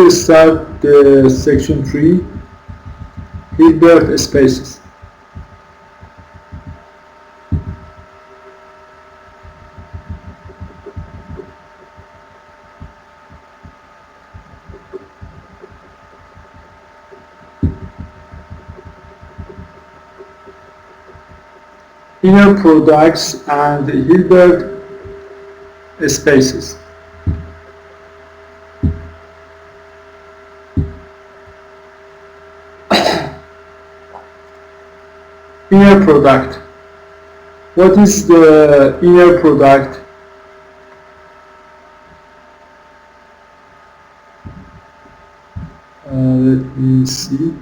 We start the section 3, Hilbert spaces. Inner products and Hilbert spaces. Inner product. What is the inner product? Let me see.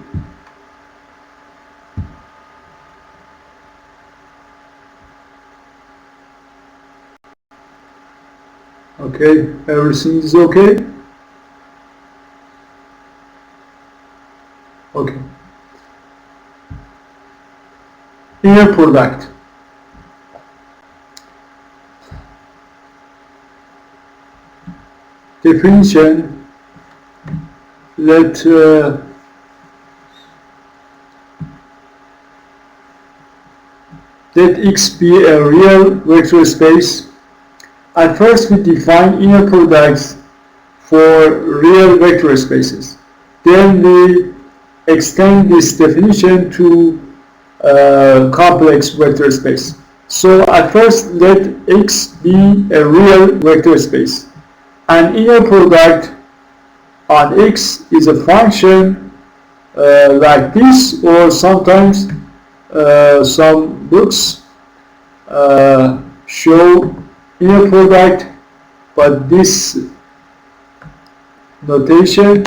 Okay, everything is okay? Okay. Inner product. Definition. Let X be a real vector space. At first we define inner products for real vector spaces. Then we extend this definition to complex vector space. So at first let X be a real vector space. An inner product on X is a function like this, or sometimes some books show inner product, but this notation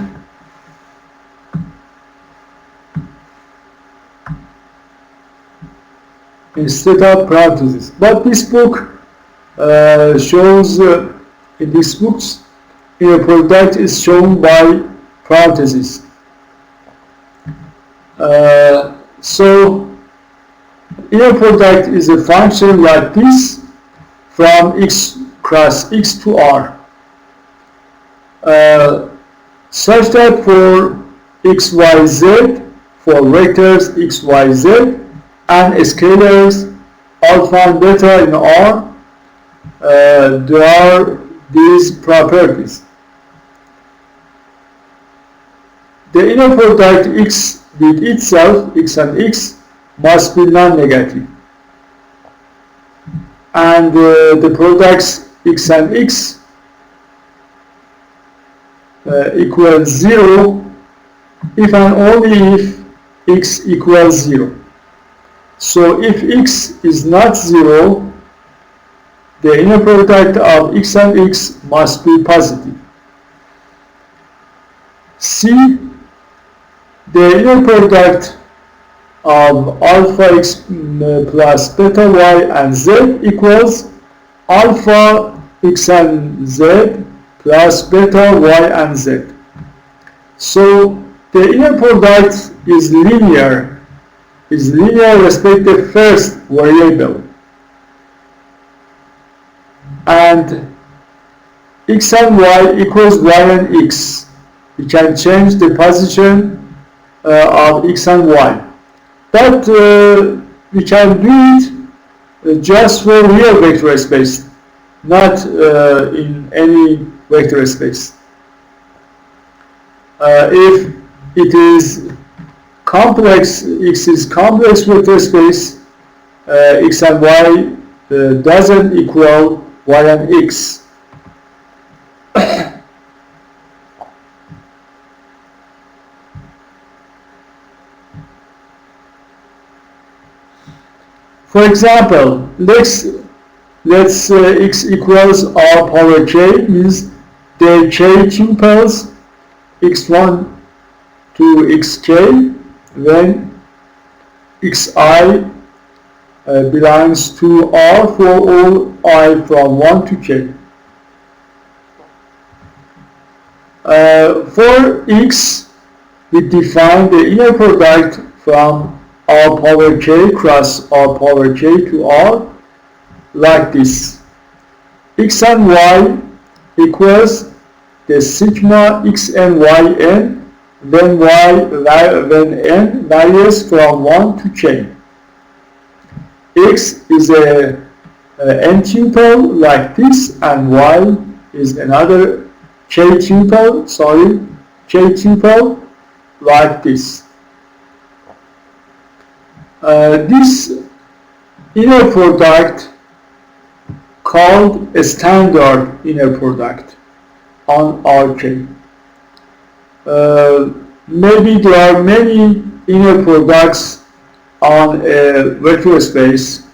instead of parentheses. But this book shows in these books inner product is shown by parentheses. So inner product is a function like this from X cross X to R, such that for X, Y, Z, for vectors X, Y, Z, and scalars alpha and beta in R, there are these properties. The inner product X with itself, X and X, must be non-negative. And the products X and X equals 0 if and only if X equals 0. So if X is not 0, the inner product of X and X must be positive. C, the inner product of alpha X plus beta Y and Z equals alpha X and Z plus beta Y and Z. So the inner product is linear respect the first variable, and X and Y equals Y and X. We can change the position of X and Y, but we can do it just for real vector space, not in any vector space. If it is complex, X is complex vector space, X and Y doesn't equal Y and X. For example, let's X equals R power K, means the K tuples X1 to Xk when Xi belongs to R for all I from 1 to K. For X, we define the inner product from R power K cross R power K to R like this. X and Y equals the sigma x n y n when n varies from 1 to k. X is a n tuple like this, and y is another k tuple like this. This inner product called a standard inner product on Rk. Maybe there are many inner products on a vector space,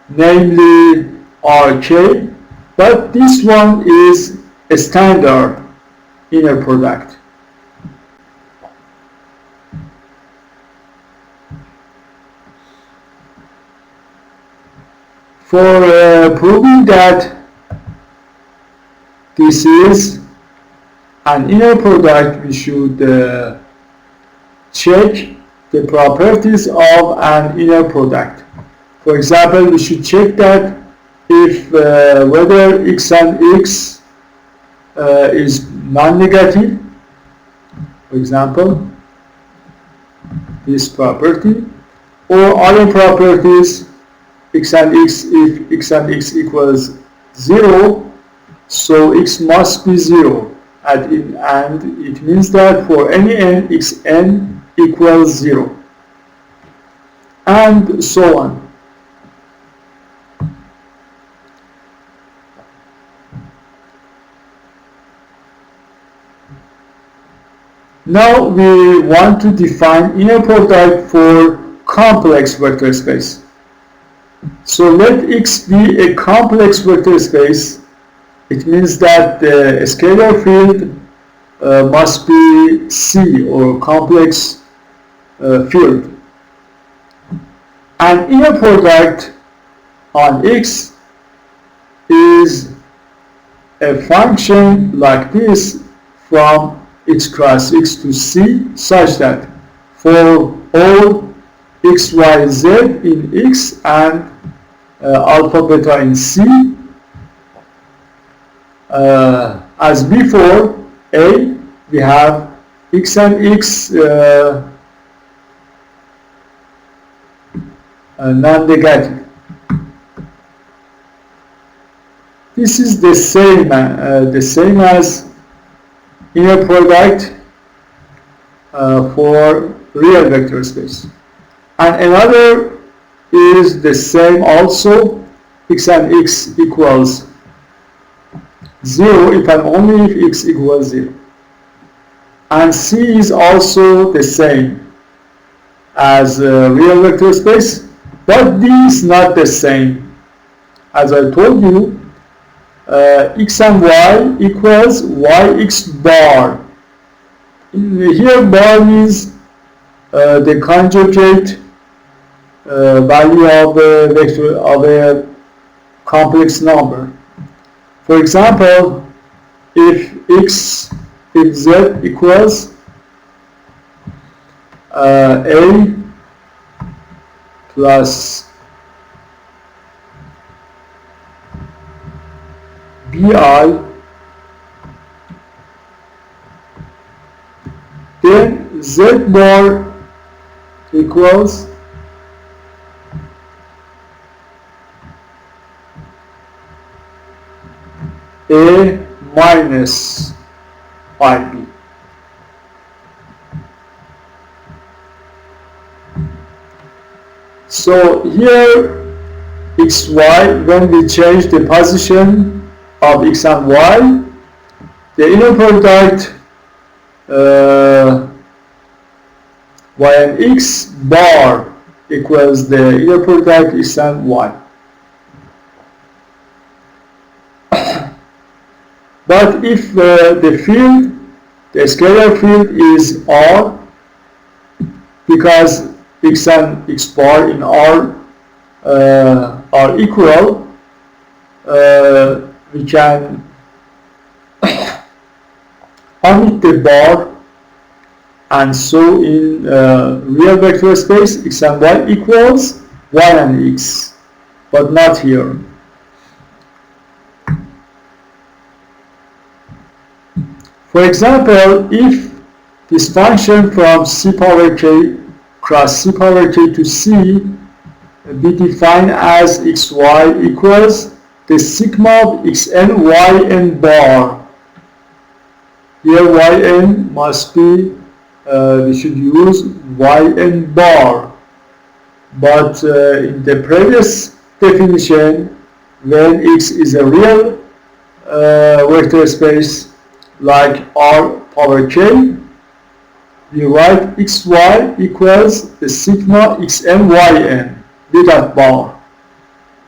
namely Rk, but this one is a standard inner product. For proving that this is an inner product, we should check the properties of an inner product. For example, we should check that if whether x and x is non-negative, for example, this property, or other properties, x and x, if x and x equals 0, so x must be 0, and it means that for any n, xn equals 0, and so on. Now we want to define inner product for complex vector space. So let X be a complex vector space. It means that the scalar field must be C, or complex field. An inner product on X is a function like this from x cross x to C, such that for all x, y, z in X and alpha, beta in C, as before, A, we have x and x non-negative. This is the same as inner product for real vector space. And another is the same also, x and x equals 0 if and only if x equals 0. And C is also the same as real vector space, but D is not the same. As I told you, x and y equals yx bar. Here bar means the conjugate value of a vector of a complex number. For example, if z equals a plus bi, then z bar equals a minus ib. So here xy, when we change the position of x and y, the inner product y and x bar equals the inner product x and y. But if the field, the scalar field is R, because x and x bar in R are equal, we can omit the bar, and so in real vector space x and y equals y and x, but not here. For example, if this function from c power k cross c power k to c be defined as xy equals the sigma of xn yn bar. Here yn must be, we should use yn bar. But in the previous definition, when x is a real vector space like R power k, we write xy equals the sigma xn yn without bar.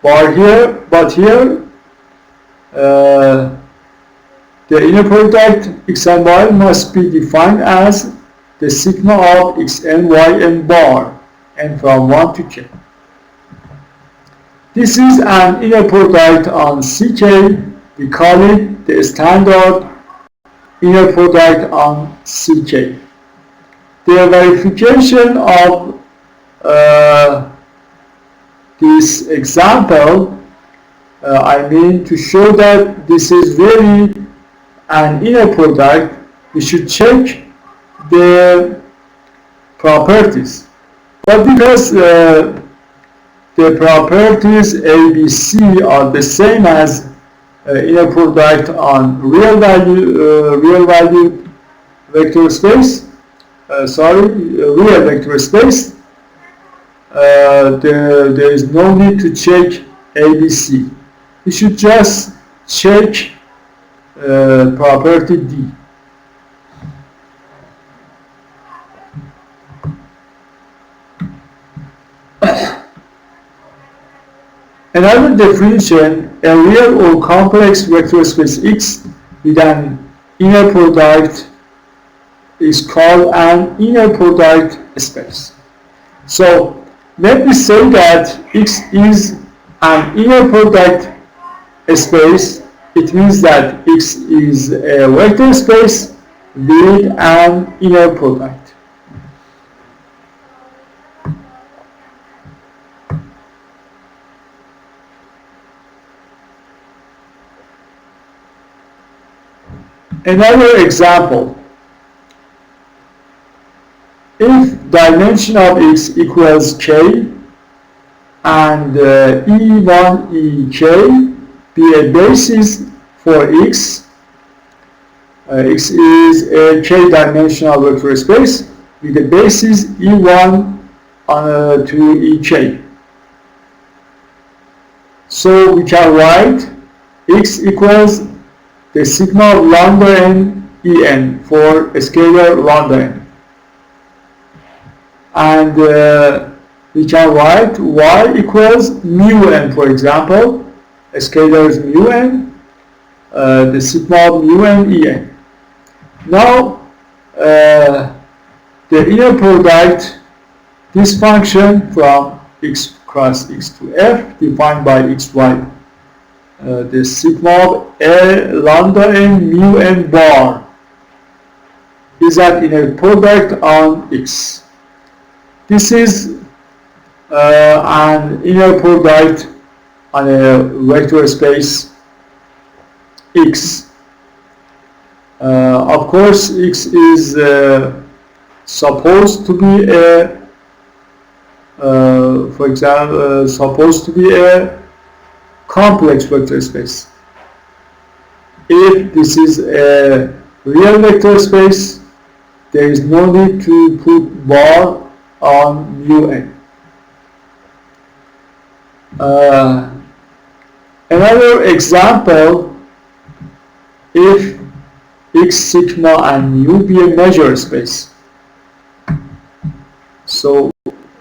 Bar here, but here the inner product x and y must be defined as the sigma of xn yn bar, and from 1 to k. This is an inner product on ck. We call it the standard inner product on ck. The verification of this example, I mean to show that this is really an inner product, we should check the properties. But because the properties A, B, C are the same as inner product on real value vector space, real vector space, there is no need to check ABC. We should just check property D. Another definition, a real or complex vector space X with an inner product is called an inner product space. So let me say that X is an inner product space. It means that X is a vector space with an inner product. Another example, if dimension of X equals k and E1 Ek be a basis for X, X is a k-dimensional vector space with a basis E1 to Ek. So we can write X equals the sigma of lambda n En for a scalar lambda n. And we can write y equals mu n, for example. A scalar is mu n, the sigma of mu n En. Now, the inner product, this function from x cross x to f defined by xy, the sigma of a lambda n mu n bar is an inner product on x. This is an inner product on a vector space X. Of course, X is supposed to be a, for example, supposed to be a complex vector space. If this is a real vector space, there is no need to put bar on mu n. Another example, if x, sigma, and mu be a measure space. So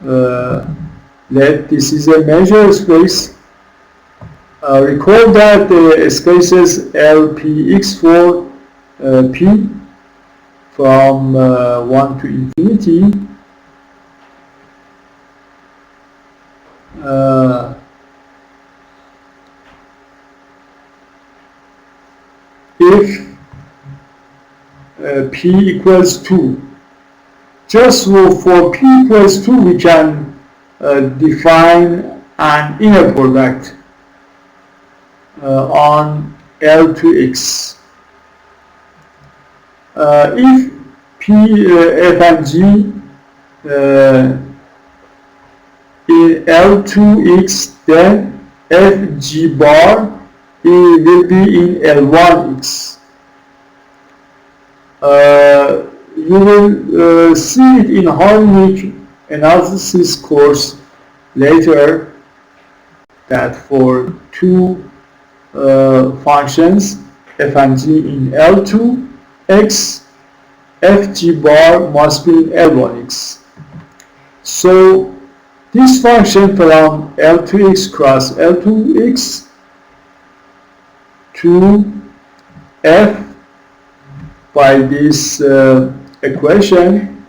let this is a measure space. Recall that the spaces LPX for P from 1 to infinity if P equals 2. Just for P equals 2 we can define an inner product on L to X. If P, F and G in L2x, then FG bar will be in L1x. You will see it in harmonic analysis course later, that for two functions f and g in L2x, fg bar must be in L1x. So this function from L2x cross L2x to f by this equation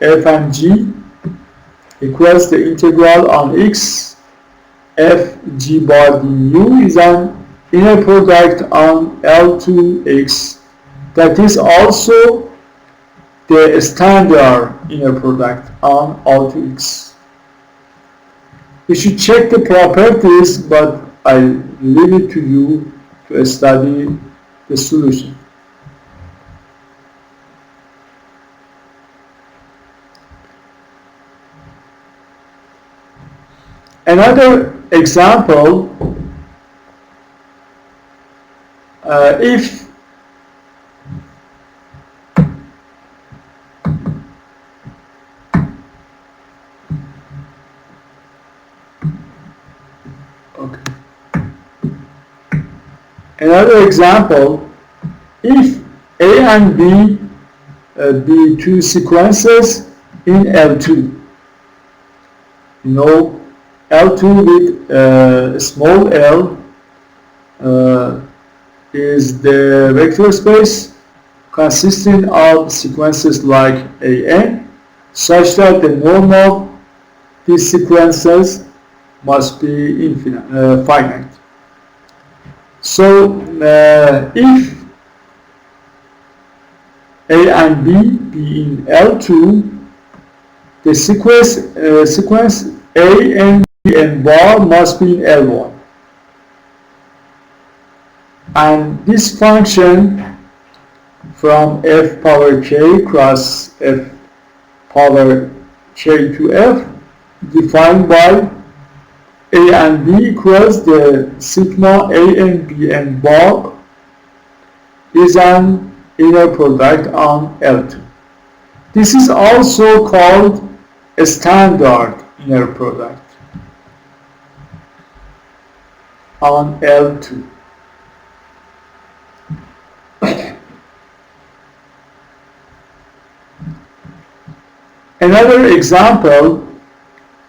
f and g equals the integral on x f g bar du is an inner product on L2x that is also the standard inner product on L2x. You should check the properties, but I leave it to you to study the solution. Another example, if A and B be two sequences in L2, you know, L2 with small l is the vector space consisting of sequences like an, such that the norm of these sequences must be finite. So if A and B be in L2, the sequence A and B and bar must be in L1. And this function from f power k cross f power k to f defined by A and B equals the sigma A and B and bar is an inner product on L2. This is also called a standard inner product on L2. Another example,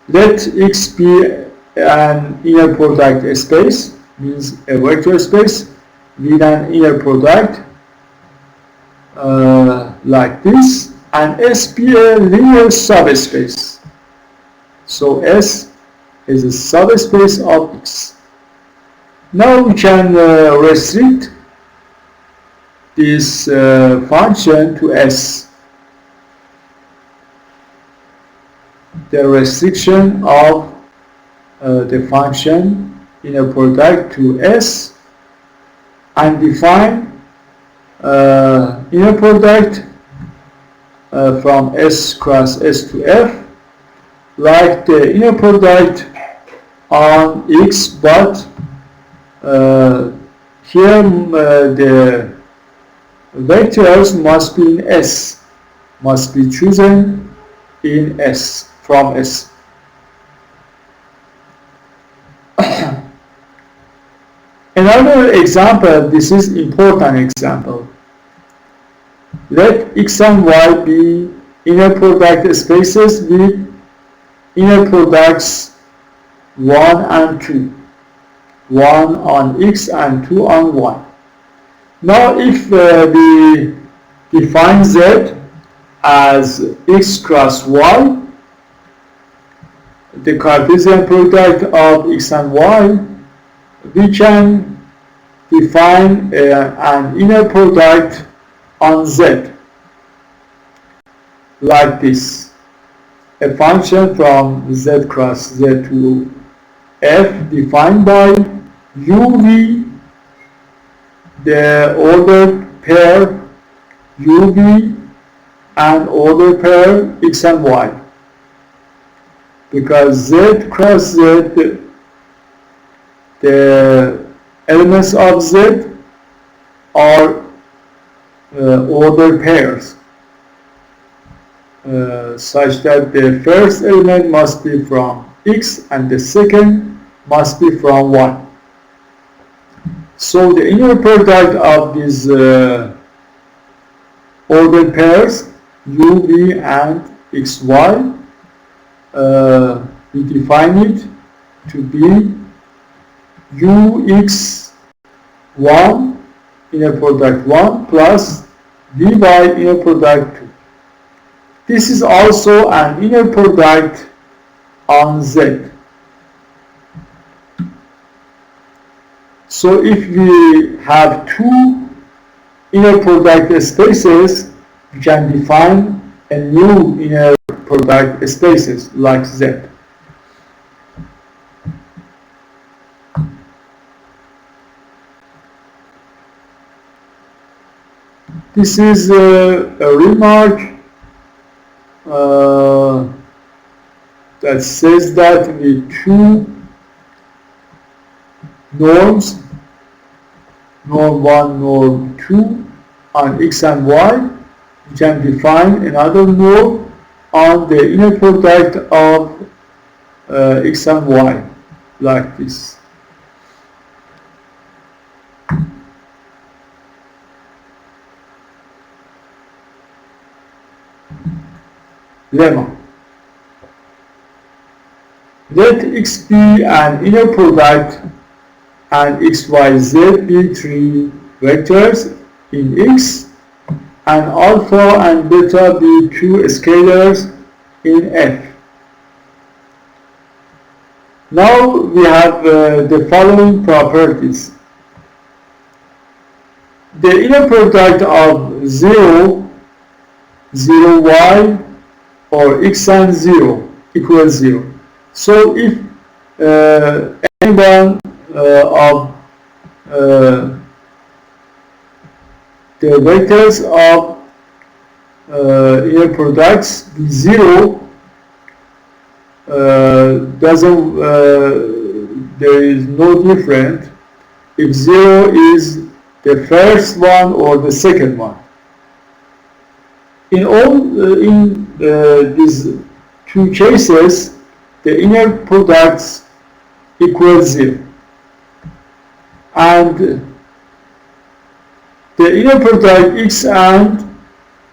let X be an inner product space, means a vector space with an inner product like this, and S be a linear subspace. So S is a subspace of X. Now we can restrict this function to S. The restriction of the function inner product to S, and define inner product from S cross S to F like the inner product on X, but here the vectors must be in S, must be chosen in S, from S. Another example, this is important example. Let X and Y be inner product spaces with inner products 1 and 2. 1 on X and 2 on Y. Now if we define Z as X cross Y, the Cartesian product of X and Y, we can define an inner product on Z like this. A function from Z cross Z to F defined by UV, the ordered pair UV and order pair X and Y, because Z cross Z, the elements of Z are order pairs, such that the first element must be from X and the second must be from Y. So the inner product of these ordered pairs U, V, and X, Y, we define it to be UX1 inner product 1 plus VY inner product 2. This is also an inner product on Z. So if we have two inner product spaces, we can define a new inner product spaces like Z. This is a remark that says that with two norms, norm 1, norm 2 on X and Y, we can define another norm on the inner product of X and Y like this. Lemma. Let X be an inner product and XYZ be three vectors in X, and alpha and beta be two scalars in F. Now we have the following properties. The inner product of 0, 0y, or X and 0 equals 0. So if any one of the vectors of inner products be 0, there is no difference if 0 is the first one or the second one. In all these two cases, the inner products equal 0, and the inner product X and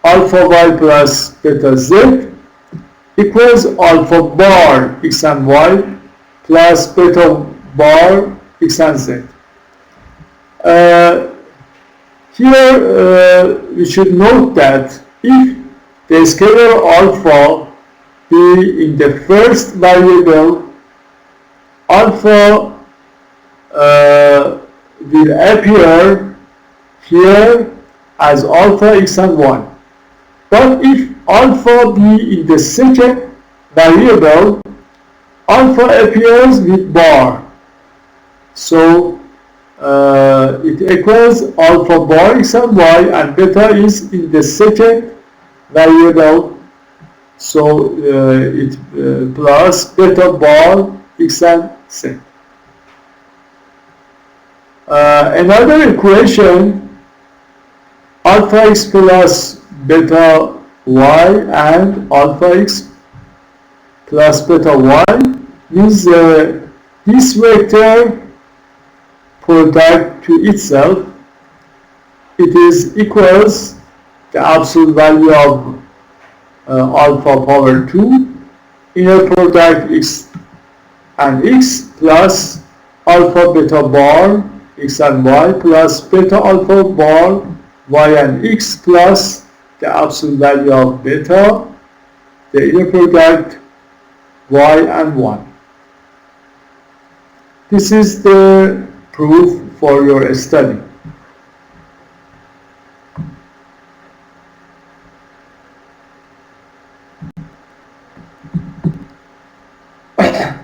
alpha Y plus beta Z equals alpha bar X and Y plus beta bar X and Z. Here we should note that if the scalar alpha be in the first variable, alpha will appear here as alpha X and Y. But if alpha be in the second variable, alpha appears with bar. So it equals alpha bar X and Y, and beta is in the second variable, so it plus beta bar X and Z. Another equation, alpha X plus beta Y and alpha X plus beta Y means this vector product to itself, it is equals the absolute value of alpha power 2 inner product X and X plus alpha beta bar X and Y plus beta alpha bar Y and X plus the absolute value of beta, the inner product Y and 1. This is the proof for your study.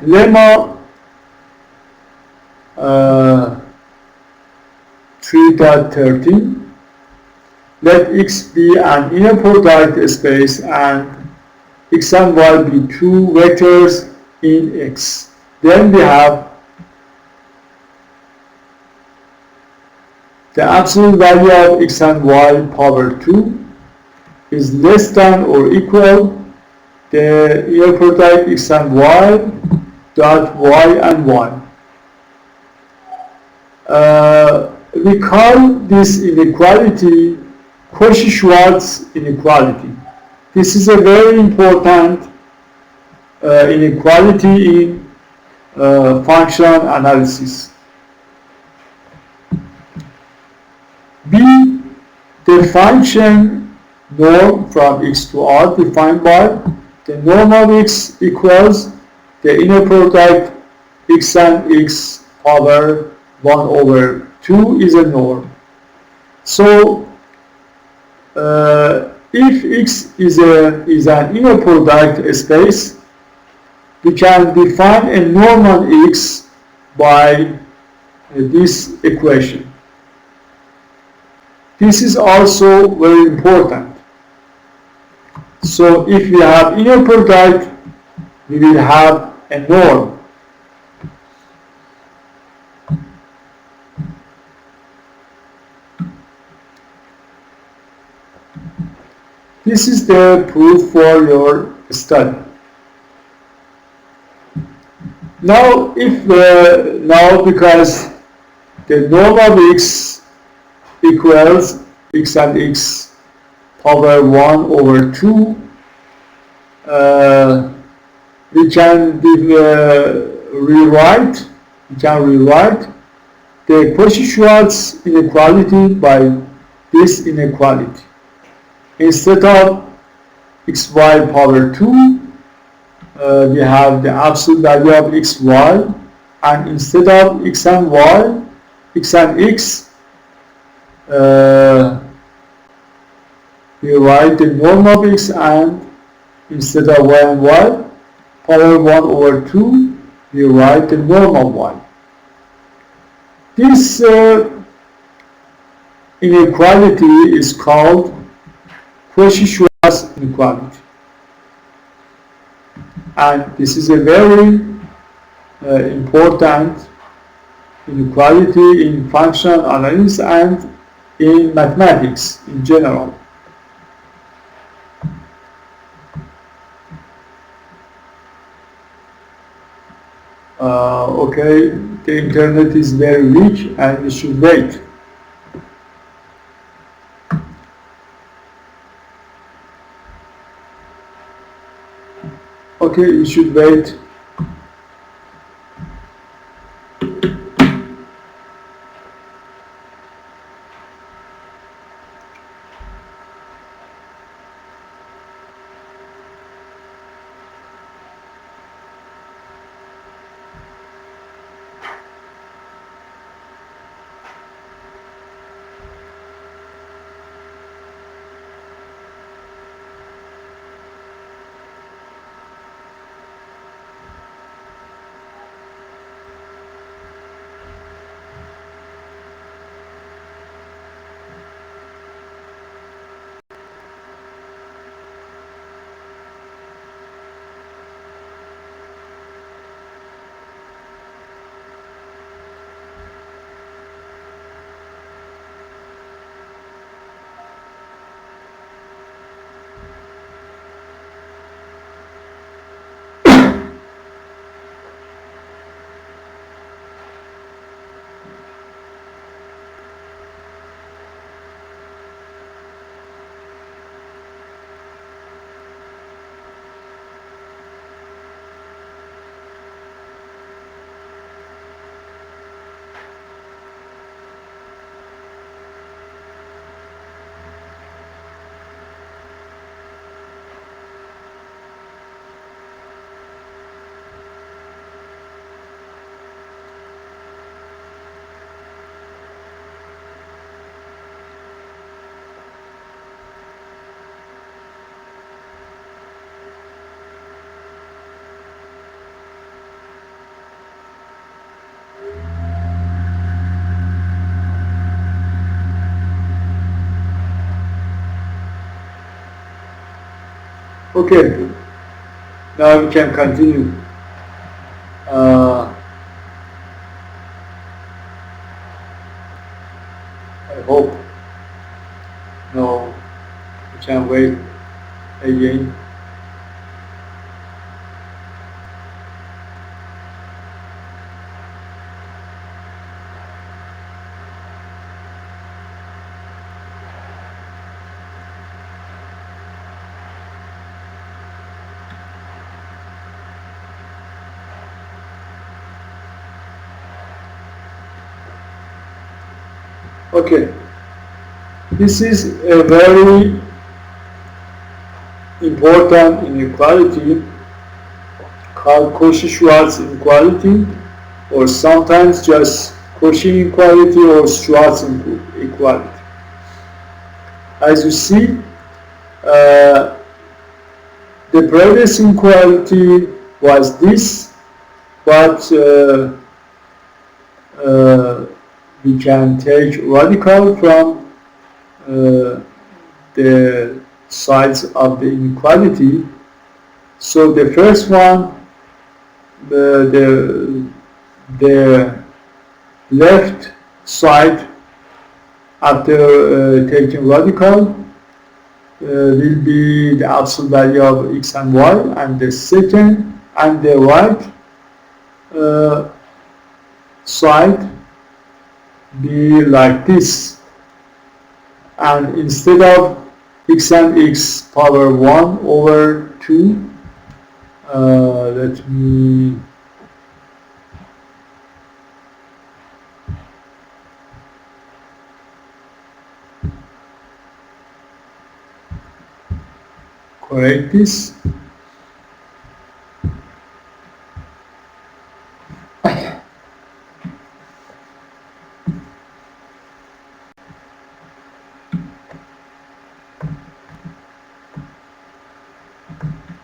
Lemma 3.13. let X be an inner product space and X and Y be two vectors in X. Then we have the absolute value of X and Y power 2 is less than or equal the inner product X and Y dot Y and Y. We call this inequality Cauchy-Schwarz inequality. This is a very important inequality in functional analysis. B, the function norm from x to r defined by the norm of x equals the inner product x and x power 1 over 2 is a norm. So if X is an inner product space, we can define a norm on X by this equation. This is also very important. So if we have inner product, we will have a norm. This is the proof for your study. Now, because the norm of x equals x and x power 1 over 2, we can rewrite the Cauchy-Schwarz inequality by this inequality. Instead of xy power 2, we have the absolute value of xy, and instead of x and y, x and x, we write the norm of x, and instead of y and y, power 1 over 2, we write the norm of y. This inequality is called Cauchy-Schwarz inequality, and this is a very important inequality in functional analysis and in mathematics in general. Okay, the internet is very weak and we should wait. Okay, you should wait. Okay, now we can continue. I hope. No, we can wait again. Okay, this is a very important inequality called Cauchy-Schwarz inequality, or sometimes just Cauchy inequality or Schwarz inequality. As you see, the previous inequality was this, but we can take radical from the sides of the inequality. So the first one, the left side after taking radical will be the absolute value of x and y, and the second and the right side be like this, and instead of x and x power 1 over 2, let me correct this.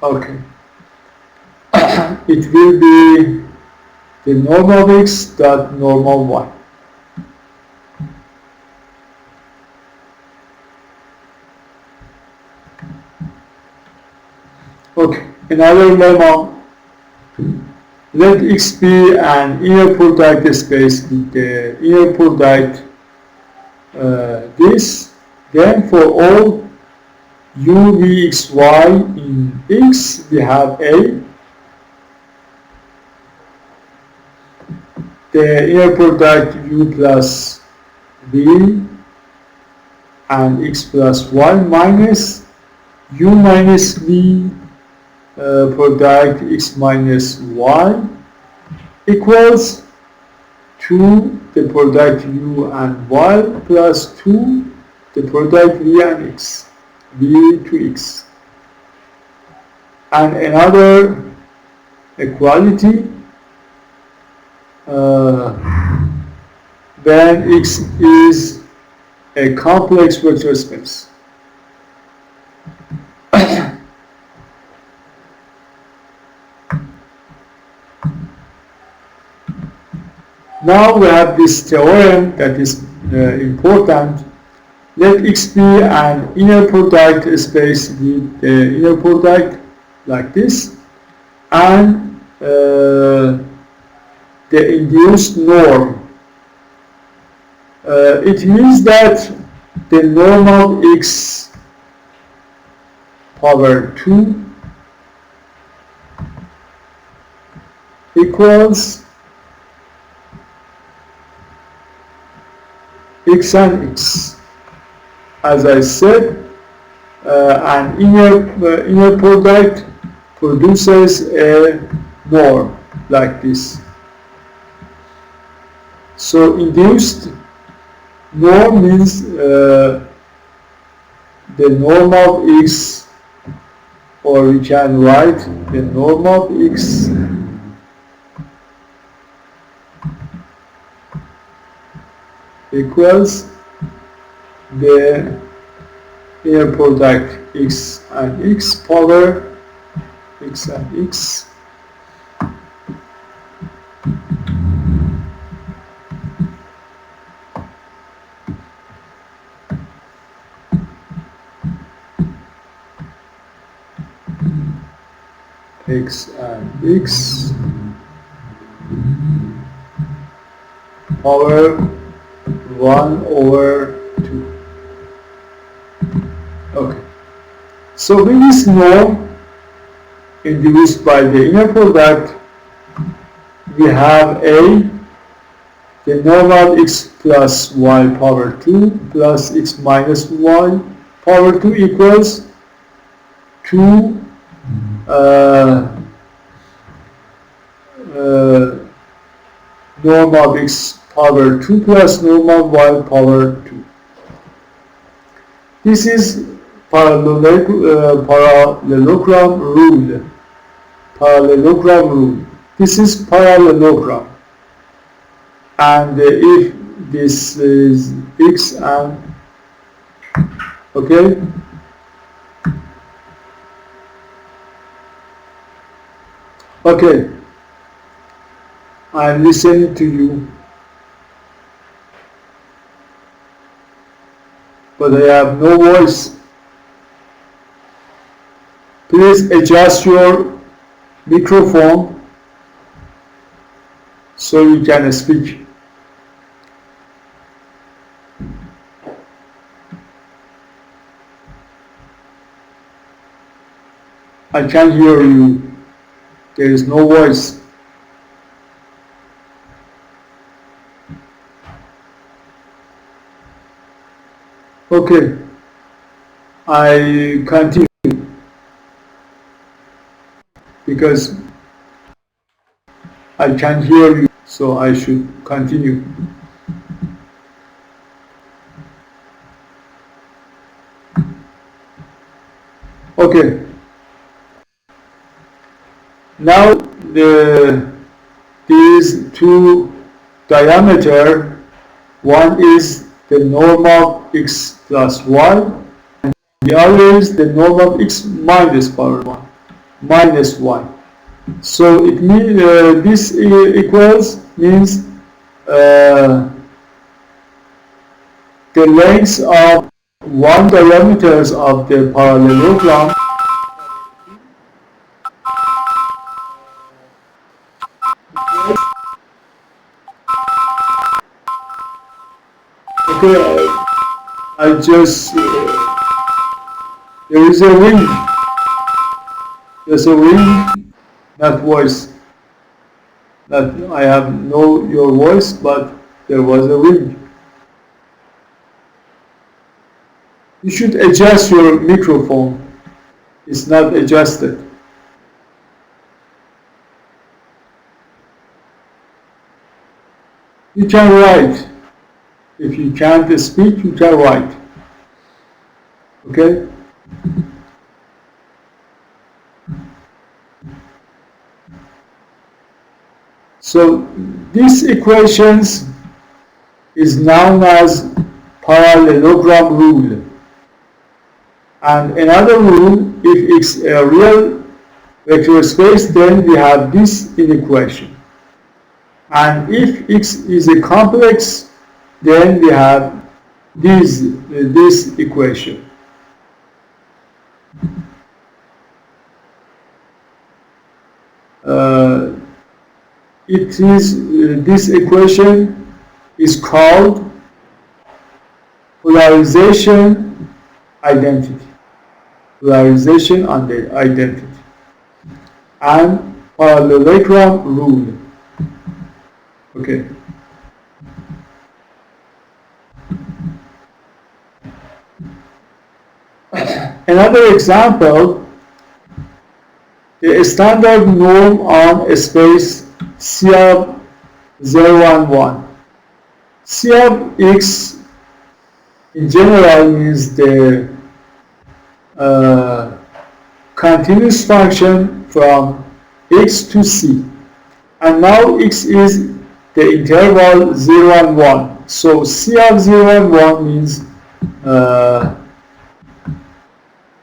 Okay, it will be the normal x dot normal y. Okay, another lemma. Let x be an inner product space with the inner product this. Then for all u v x y in x, we have a. The inner product u plus v and x plus y minus u minus v product x minus y equals 2 the product u and y plus 2 the product v and x, v to x. And another equality, when x is a complex vector space. Now we have this theorem that is important. Let x be an inner product space with the inner product like this, and the induced norm. It means that the normal x power 2 equals x and x. As I said, an inner product produces a norm like this. So induced norm means the norm of x, or we can write the norm of x equals the inner product x and x power x and x x and x power 1 over 2. Okay. So with this norm induced by the inner product, we have a the normal x plus y power 2 plus x minus y power 2 equals 2 uh, uh, normal x power 2 plus normal y power 2. This is parallelogram rule. Parallelogram rule. This is parallelogram. And if this is x and okay. Okay. I'm listening to you. But I have no voice. Please adjust your microphone so you can speak. I can't hear you. There is no voice. Okay. I continue because I can't hear you, so I should continue. Okay. Now these two diameter, one is the normal x plus y, and the other is the normal x minus power 1 minus y. So it means this equals means the length of one diameters of the parallelogram okay, I just there is a ring. There's a ring, not voice. Not I have no your voice, but there was a ring. You should adjust your microphone. It's not adjusted. You can write. If you can't speak, you can write. Okay? So these equations is known as parallelogram rule. And another rule, if it's a real vector space, then we have this inequation. And if x is a complex, then we have this equation. It is this equation is called polarization identity. Polarization identity and parallelogram rule. Okay. Another example, the standard norm on a space C of 0 and 1. C of x in general means the continuous function from x to c. And now x is the interval 0 and 1. So C of 0 and 1 means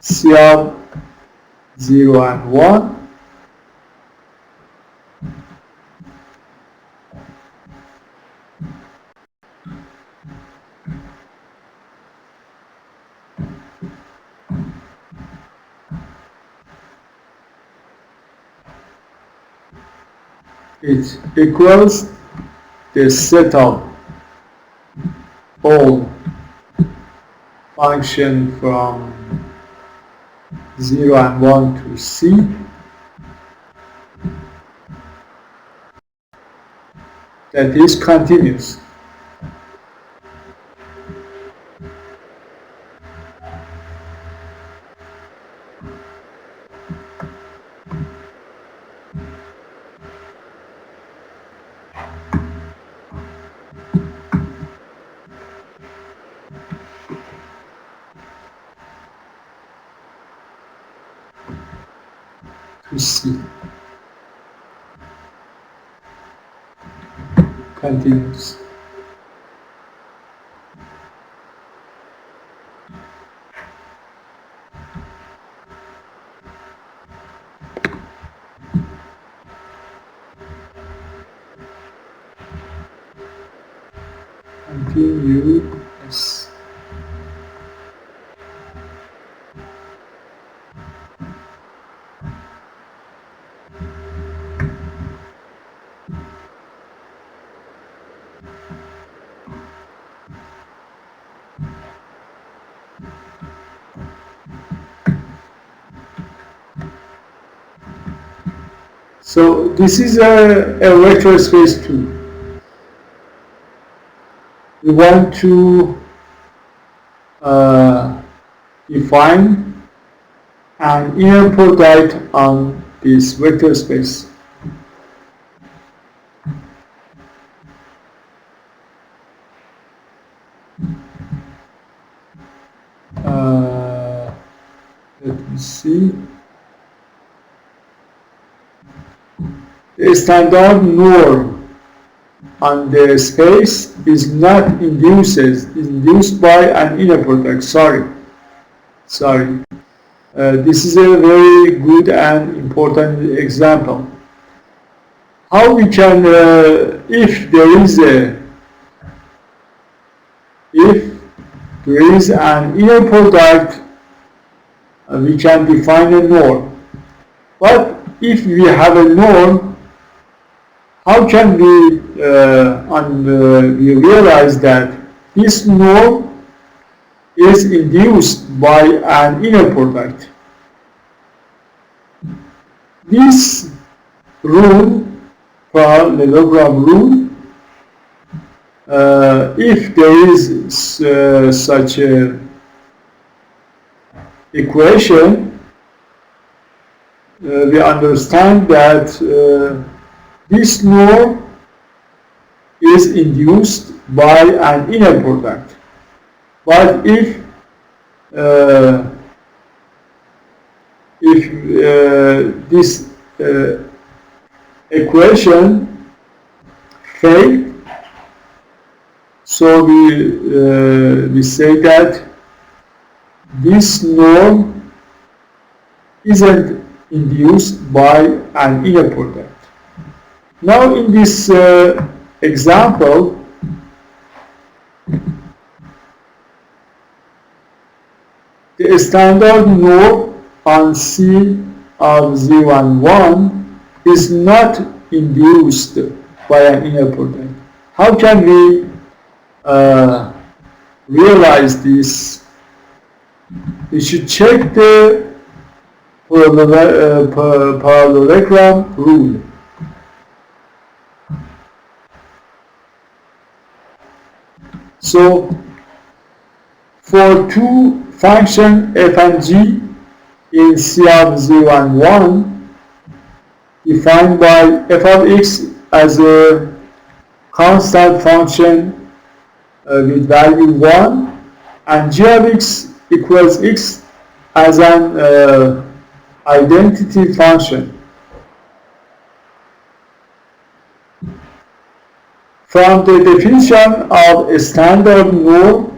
C of 0 and 1 it equals the set of all function from 0 and 1 to C that is continuous. To C. Continuous. Continuous. So this is a vector space 2. We want to define an inner product on this vector space. Let me see. The standard norm on the space is not induced by an inner product. Sorry. This is a very good and important example. How we can, if there is an inner product, we can define a norm. But if we have a norm, how can we realize that this norm is induced by an inner product? This rule, parallelogram rule, if there is such a equation, we understand that this norm is induced by an inner product. But if this equation fails, so we say that this norm isn't induced by an inner product. Now in this example, the standard norm on C of 0 and 1 is not induced by an inner product. How can we realize this? We should check the parallelogram rule. So, for two functions f and g in C of 0 and 1, defined by f of x as a constant function with value 1, and g of x equals x as an identity function. From the definition of a standard norm,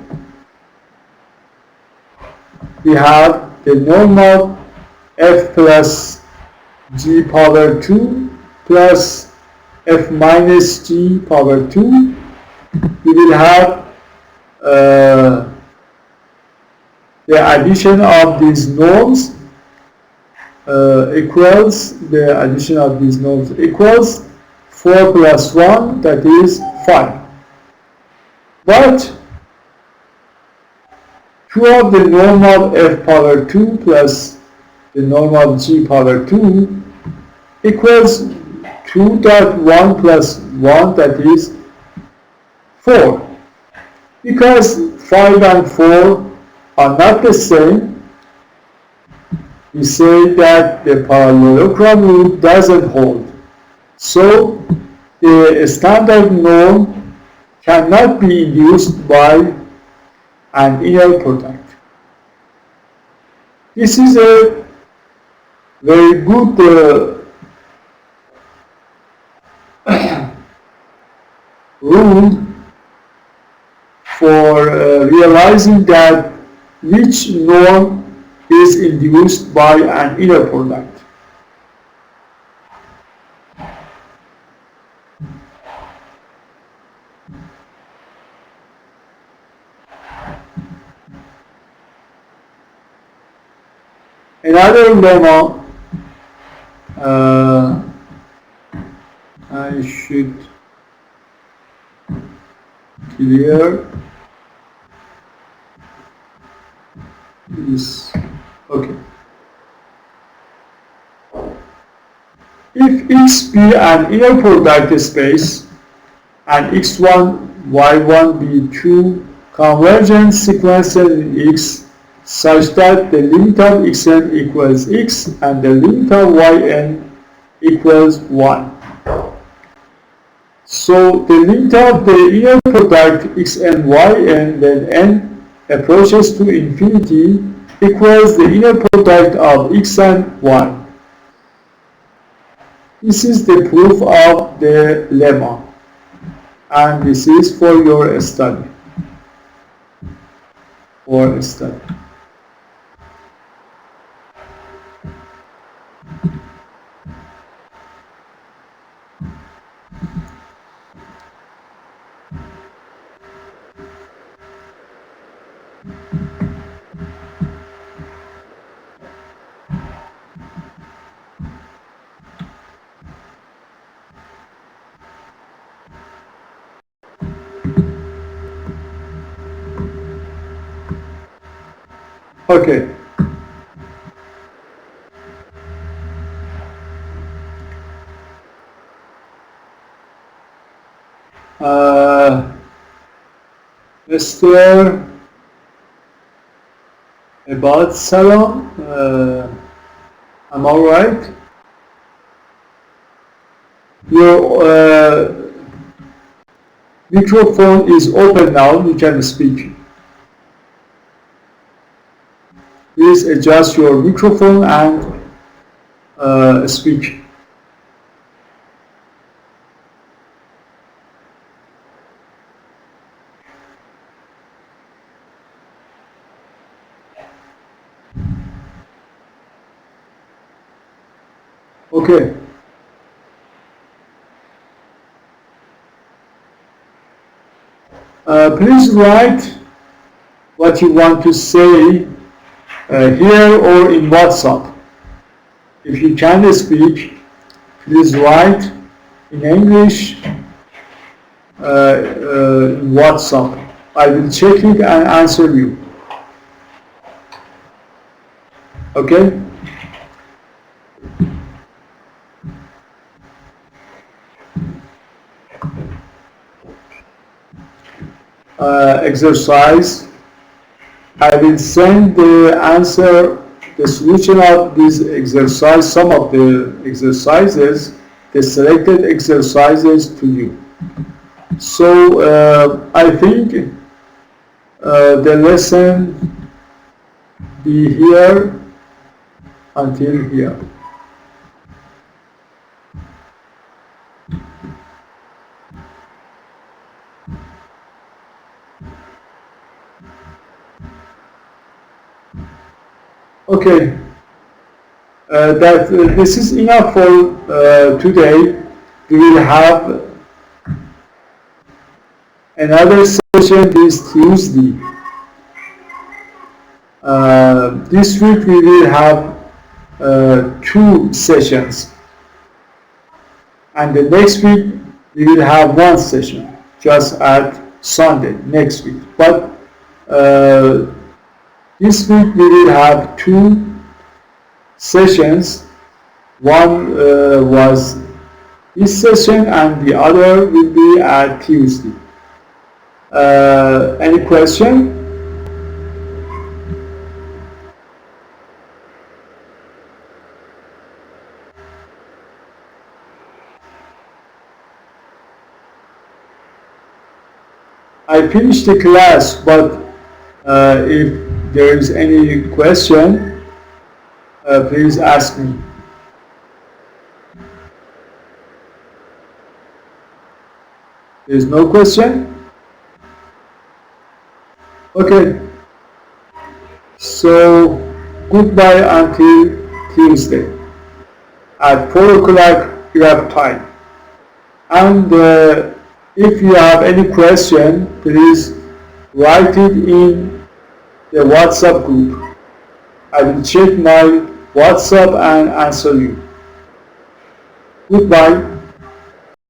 we have the norm of f plus g power 2 plus f minus g power 2. We will have the addition of these norms equals 4 plus 1, that is 5. But 2 of the normal f power 2 plus the normal g power 2 equals 2.1 plus 1, that is 4. Because 5 and 4 are not the same, we say that the parallelogram rule doesn't hold. So the standard norm cannot be induced by an inner product. This is a very good rule for realizing that which norm is induced by an inner product. Another lemma, I should clear this. Okay. If X be an inner product space and X1, Y1 be two convergent sequences in X such that the limit of Xn equals X and the limit of Yn equals 1. So the limit of the inner product Xn, Yn when n approaches to infinity equals the inner product of X and Y. This is the proof of the lemma, and this is for your study. Okay. Mr. About Salam, am I right? Your microphone is open now, you can speak. Please adjust your microphone and speak. Okay. Please write what you want to say here or in WhatsApp. If you can speak, please write in English in WhatsApp. I will check it and answer you. Okay? Exercise. I will send the answer, the solution of this exercise, some of the exercises, the selected exercises to you. So I think the lesson be here until here. Okay, this is enough for today. We will have another session this Tuesday. This week we will have 2 sessions. And the next week we will have one session just at Sunday next week. But this week we will have two sessions. One was this session and the other will be at Tuesday. Any question? I finished the class, but if there is any question, please ask me. There is no question? Okay. So, goodbye until Tuesday at 4 o'clock Iraq time. And if you have any question, please write it in the WhatsApp group. I will check my WhatsApp and answer you. Goodbye.